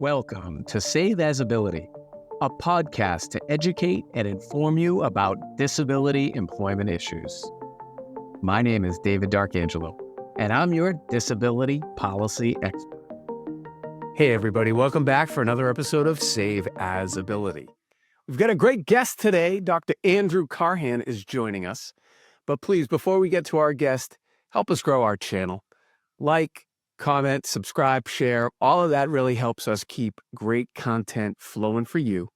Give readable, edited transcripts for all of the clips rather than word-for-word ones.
Welcome to Save As Ability, a podcast to educate and inform you about disability employment issues. My name is David Darkangelo, and I'm your disability policy expert. Hey everybody, welcome back for another episode of Save As Ability. We've got a great guest today. Dr. Andrew Karhan is joining us. But please, before we get to our guest, help us grow our channel. Like, comment, subscribe, share, all of that really helps us keep great content flowing for you.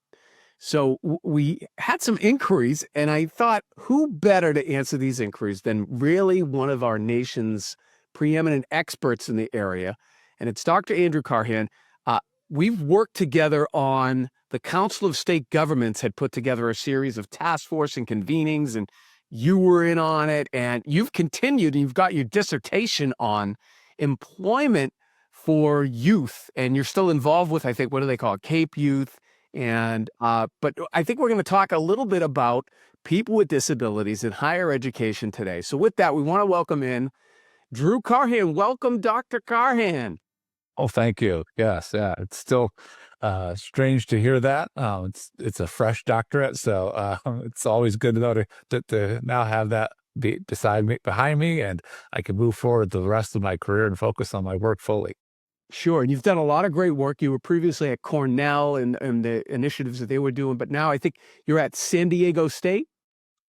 So we had some inquiries, and I thought, who better to answer these inquiries than really one of our nation's preeminent experts in the area, and it's Dr. Andrew Karhan. We've worked together on the Council of State Governments had put together a series of task force and convenings, and you were in on it, and you've continued, and you've got your dissertation on employment for youth, and you're still involved with, I think, what do they call it, CAPE Youth, and but I think we're going to talk a little bit about people with disabilities in higher education today. So with that, we want to welcome in Drew Karhan. Welcome, Dr. Karhan. Oh, thank you. Yes, yeah. It's still strange to hear that. It's a fresh doctorate, so it's always good to know to now have that behind me, and I can move forward the rest of my career and focus on my work fully. Sure, and you've done a lot of great work. You were previously at Cornell and the initiatives that they were doing, but now I think you're at San Diego State.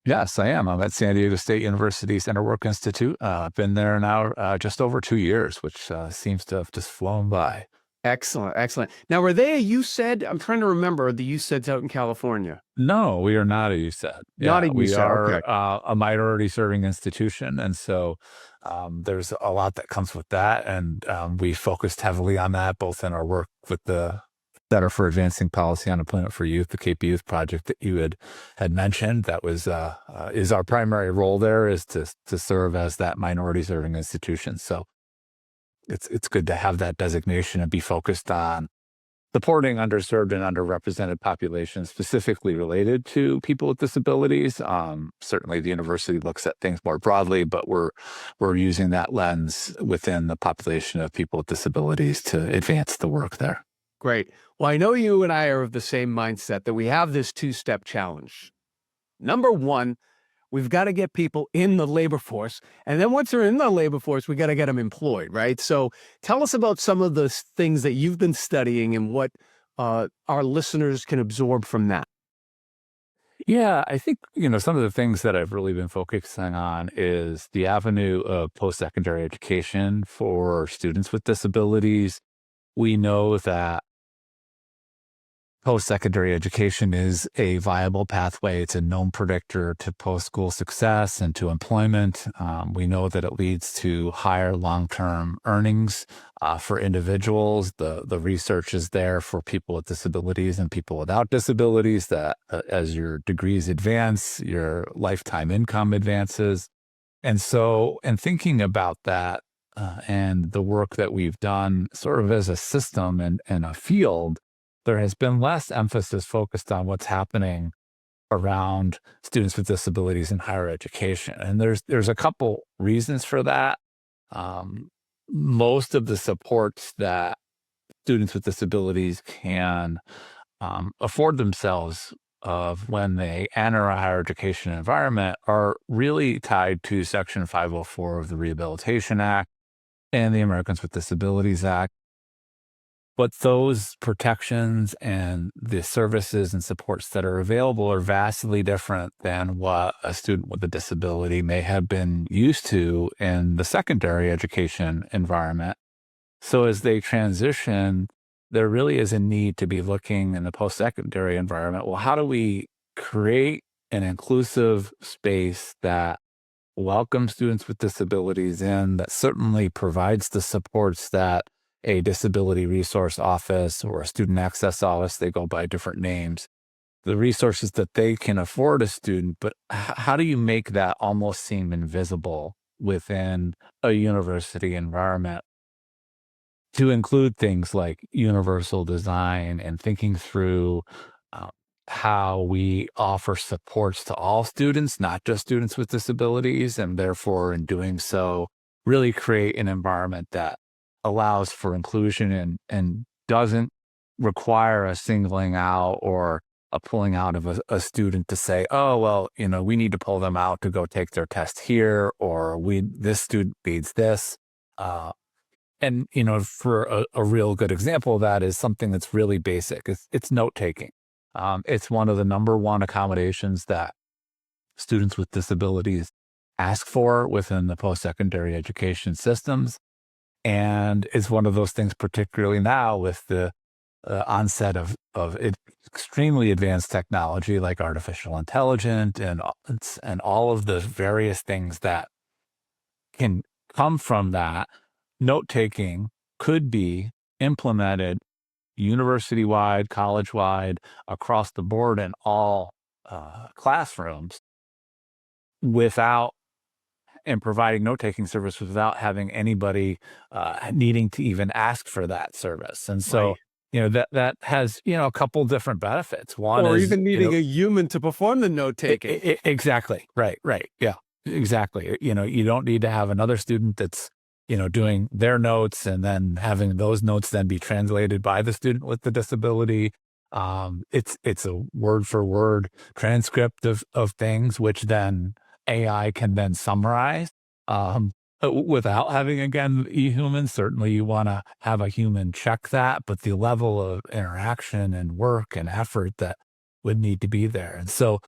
Yes, I am. I'm at San Diego State University's Interwork Institute. I've been there now just over 2 years, which seems to have just flown by. Excellent, excellent. Now, were they a USED? I'm trying to remember the USEDs out in California. No, we are not a USED. Not a We USED, are okay. a minority serving institution, and so there's a lot that comes with that, and we focused heavily on that, both in our work with the Center for Advancing Policy on Employment for Youth, the CAPE Youth project that you had mentioned. That was is our primary role there, is to serve as that minority serving institution. So it's good to have that designation and be focused on supporting underserved and underrepresented populations, specifically related to people with disabilities. Certainly the university looks at things more broadly, but we're using that lens within the population of people with disabilities to advance the work there. Great. Well, I know you and I are of the same mindset that we have this two-step challenge. Number one, we've got to get people in the labor force. And then once they're in the labor force, we got to get them employed, right? So tell us about some of the things that you've been studying and what our listeners can absorb from that. Yeah, I think, some of the things that I've really been focusing on is the avenue of post-secondary education for students with disabilities. We know that post-secondary education is a viable pathway. It's a known predictor to post-school success and to employment. We know that it leads to higher long-term earnings for individuals. The research is there for people with disabilities and people without disabilities, that as your degrees advance, your lifetime income advances. And so, in thinking about that and the work that we've done sort of as a system and a field, there has been less emphasis focused on what's happening around students with disabilities in higher education. And there's a couple reasons for that. Most of the supports that students with disabilities can afford themselves of when they enter a higher education environment are really tied to Section 504 of the Rehabilitation Act and the Americans with Disabilities Act. But those protections and the services and supports that are available are vastly different than what a student with a disability may have been used to in the secondary education environment. So as they transition, there really is a need to be looking in the post-secondary environment. Well, how do we create an inclusive space that welcomes students with disabilities in, that certainly provides the supports that a disability resource office or a student access office, they go by different names, the resources that they can afford a student, but how do you make that almost seem invisible within a university environment, to include things like universal design and thinking through how we offer supports to all students, not just students with disabilities, and therefore in doing so, really create an environment that allows for inclusion and doesn't require a singling out or a pulling out of a student to say, oh, well, we need to pull them out to go take their test here, or this student needs this. And, for a real good example of that is something that's really basic. It's note taking. It's one of the number one accommodations that students with disabilities ask for within the post-secondary education systems. And it's one of those things, particularly now with the onset of extremely advanced technology like artificial intelligence and all of the various things that can come from that. Note taking could be implemented university-wide, college-wide, across the board in all classrooms without and providing note-taking service without having anybody needing to even ask for that service. And so, Right. that has, a couple different benefits. One Or is, even needing a human to perform the note taking. exactly. Right. Yeah, exactly. You don't need to have another student that's, doing their notes and then having those notes then be translated by the student with the disability. It's a word for word transcript of things, which then AI can then summarize without having, again, humans. Certainly you want to have a human check that, but the level of interaction and work and effort that would need to be there. And so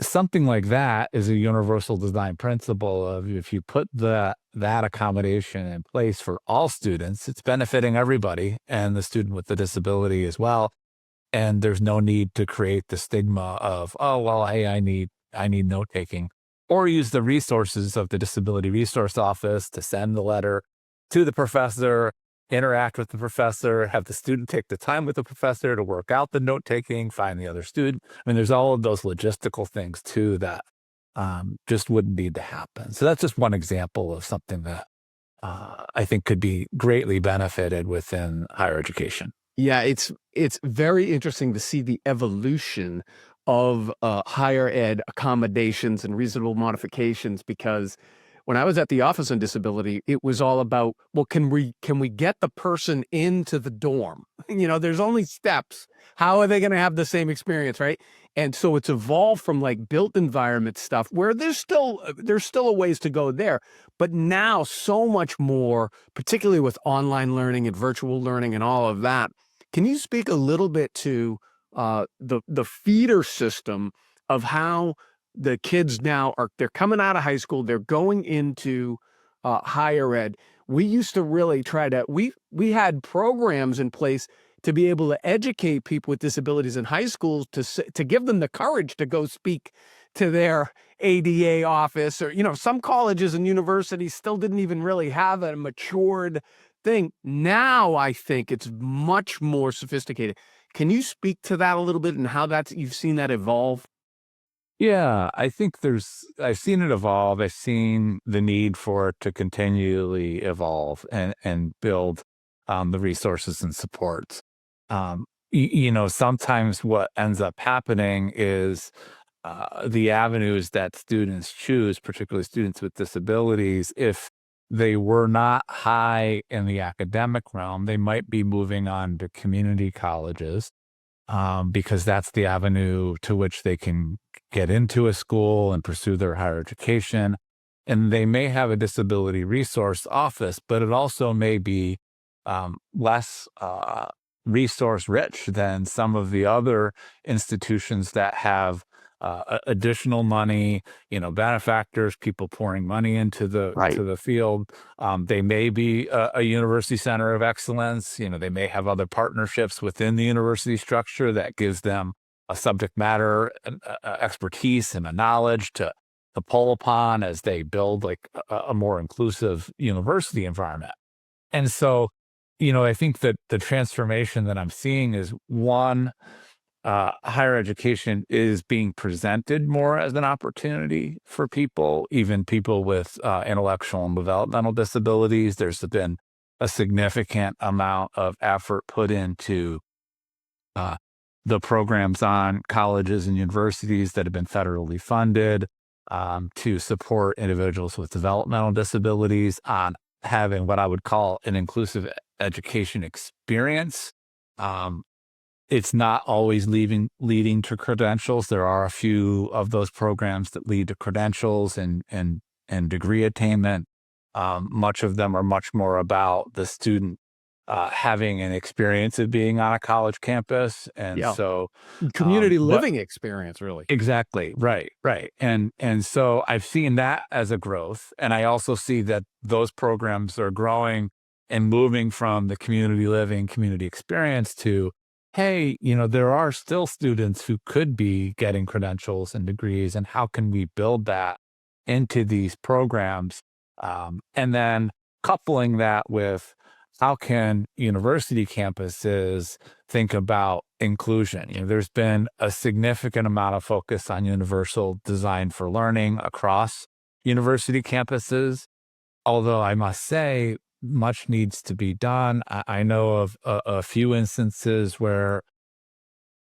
something like that is a universal design principle of if you put that accommodation in place for all students, it's benefiting everybody and the student with the disability as well. And there's no need to create the stigma of, oh, well, hey, I need note taking, or use the resources of the Disability Resource Office to send the letter to the professor, interact with the professor, have the student take the time with the professor to work out the note taking, find the other student. I mean, there's all of those logistical things too that just wouldn't need to happen. So that's just one example of something that I think could be greatly benefited within higher education. Yeah, it's very interesting to see the evolution of higher ed accommodations and reasonable modifications, because when I was at the Office on Disability, it was all about, well, can we get the person into the dorm? There's only steps. How are they going to have the same experience, right? And so it's evolved from like built environment stuff where there's still a ways to go there, but now so much more, particularly with online learning and virtual learning and all of that. Can you speak a little bit to the feeder system of how the kids now they're coming out of high school, they're going into higher ed? We used to really try to, we had programs in place to be able to educate people with disabilities in high schools to give them the courage to go speak to their ADA office, or, some colleges and universities still didn't even really have a matured thing. Now I think it's much more sophisticated. Can you speak to that a little bit and how you've seen that evolve? Yeah, I think I've seen it evolve. I've seen the need for it to continually evolve and build the resources and supports. Sometimes what ends up happening is the avenues that students choose, particularly students with disabilities, if they were not high in the academic realm, they might be moving on to community colleges because that's the avenue to which they can get into a school and pursue their higher education. And they may have a disability resource office, but it also may be less resource rich than some of the other institutions that have additional money, benefactors, people pouring money into Right. the field. They may be a university center of excellence. They may have other partnerships within the university structure that gives them a subject matter expertise and a knowledge to pull upon as they build like a more inclusive university environment. And so, I think that the transformation that I'm seeing is one, higher education is being presented more as an opportunity for people, even people with intellectual and developmental disabilities. There's been a significant amount of effort put into uh, the programs on colleges and universities that have been federally funded to support individuals with developmental disabilities on having what I would call an inclusive education experience. it's not always leading to credentials. There are a few of those programs that lead to credentials and degree attainment. Much of them are much more about the student having an experience of being on a college campus. And Yeah. so, Community but living experience, really. exactly, right. And so I've seen that as a growth. And I also see that those programs are growing and moving from the community living, community experience to, hey, there are still students who could be getting credentials and degrees, and how can we build that into these programs? And then coupling that with how can university campuses think about inclusion? There's been a significant amount of focus on universal design for learning across university campuses, although I must say much needs to be done. I know of a few instances where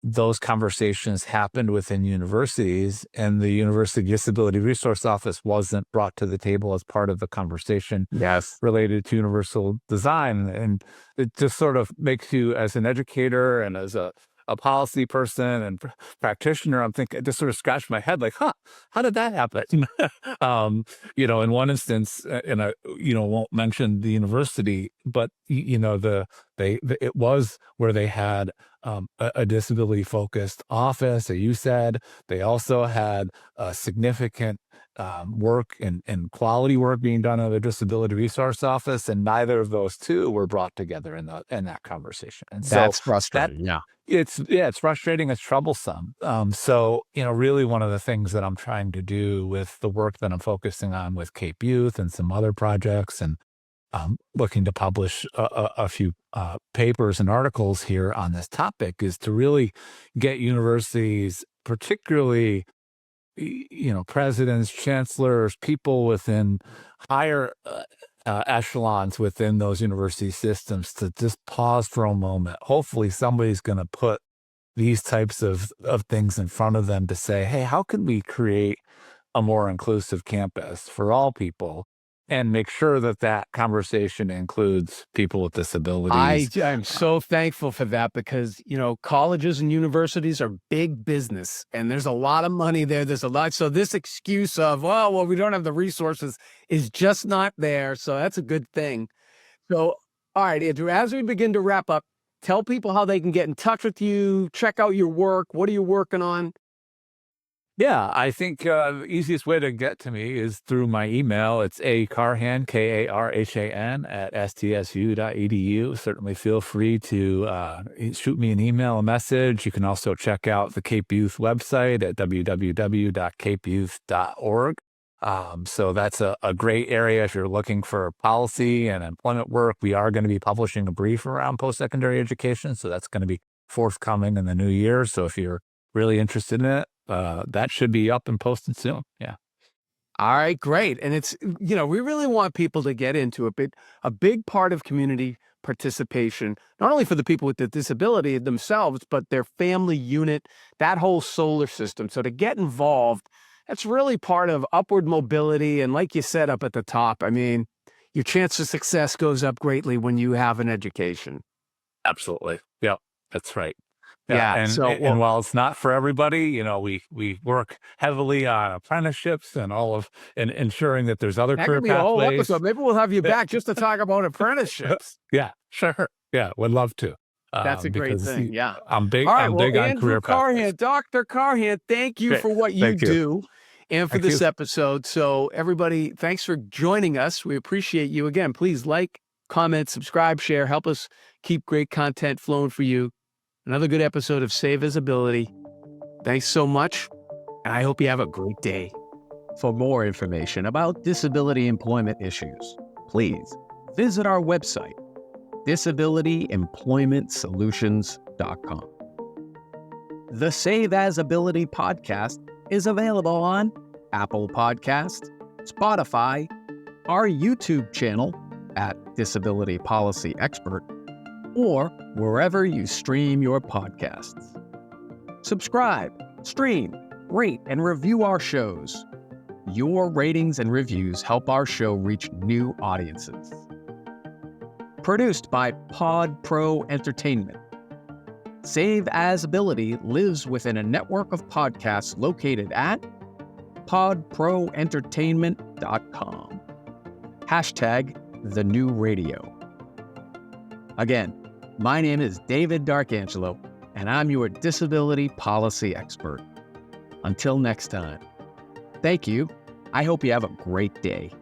those conversations happened within universities, and the University Disability Resource Office wasn't brought to the table as part of the conversation Yes. related to universal design. And it just sort of makes you, as an educator and as a policy person and practitioner, I'm thinking, I just sort of scratch my head like, how did that happen? In one instance, and I, won't mention the university, but, it was where they had a disability focused office, as you said. They also had significant work and quality work being done in the disability resource office, and neither of those two were brought together in that conversation. And so That's frustrating. Yeah. it's frustrating, it's troublesome. So really one of the things that I'm trying to do with the work that I'm focusing on with Cape Youth and some other projects, and looking to publish a few papers and articles here on this topic, is to really get universities, particularly presidents, chancellors, people within higher echelons within those university systems, to just pause for a moment. Hopefully somebody's going to put these types of things in front of them to say, hey, how can we create a more inclusive campus for all people, and make sure that conversation includes people with disabilities. I'm so thankful for that, because, colleges and universities are big business, and there's a lot of money there. There's a lot. So this excuse of, well, we don't have the resources is just not there. So that's a good thing. So, all right, Andrew, as we begin to wrap up, tell people how they can get in touch with you, check out your work. What are you working on? Yeah, I think the easiest way to get to me is through my email. It's Karhan, Karhan, at sdsu.edu. Certainly feel free to shoot me an email, a message. You can also check out the Cape Youth website at www.capeyouth.org. So that's a great area if you're looking for policy and employment work. We are going to be publishing a brief around post-secondary education, so that's going to be forthcoming in the new year. So if you're really interested in it, that should be up and posted soon. Yeah. All right, great. And it's, we really want people to get into it, but a big part of community participation, not only for the people with the disability themselves, but their family unit, that whole solar system. So to get involved, that's really part of upward mobility. And like you said up at the top, I mean, your chance of success goes up greatly when you have an education. Absolutely. Yeah, that's right. Yeah. And while it's not for everybody, we work heavily on apprenticeships and and ensuring that there's other that career could be a whole pathways. episode. Maybe we'll have you back just to talk about apprenticeships. Yeah, sure. Yeah, would love to. That's a great thing. Yeah. I'm big. All right. I'm Well, big on Andrew career pathways. Karhan, Dr. Karhan, thank you Great. for what you Thank you. do and for Thank this you. episode. So everybody, thanks for joining us. We appreciate you. Again, please like, comment, subscribe, share, help us keep great content flowing for you. Another good episode of Say Visibility. Thanks so much, and I hope you have a great day. For more information about disability employment issues, please visit our website, disabilityemploymentsolutions.com. The Save As Ability podcast is available on Apple Podcasts, Spotify, our YouTube channel at Disability Policy Expert, or wherever you stream your podcasts. Subscribe, stream, rate, and review our shows. Your ratings and reviews help our show reach new audiences. Produced by Pod Pro Entertainment. Save As Ability lives within a network of podcasts located at podproentertainment.com. #TheNewRadio. Again, my name is David Darkangelo, and I'm your disability policy expert. Until next time, thank you. I hope you have a great day.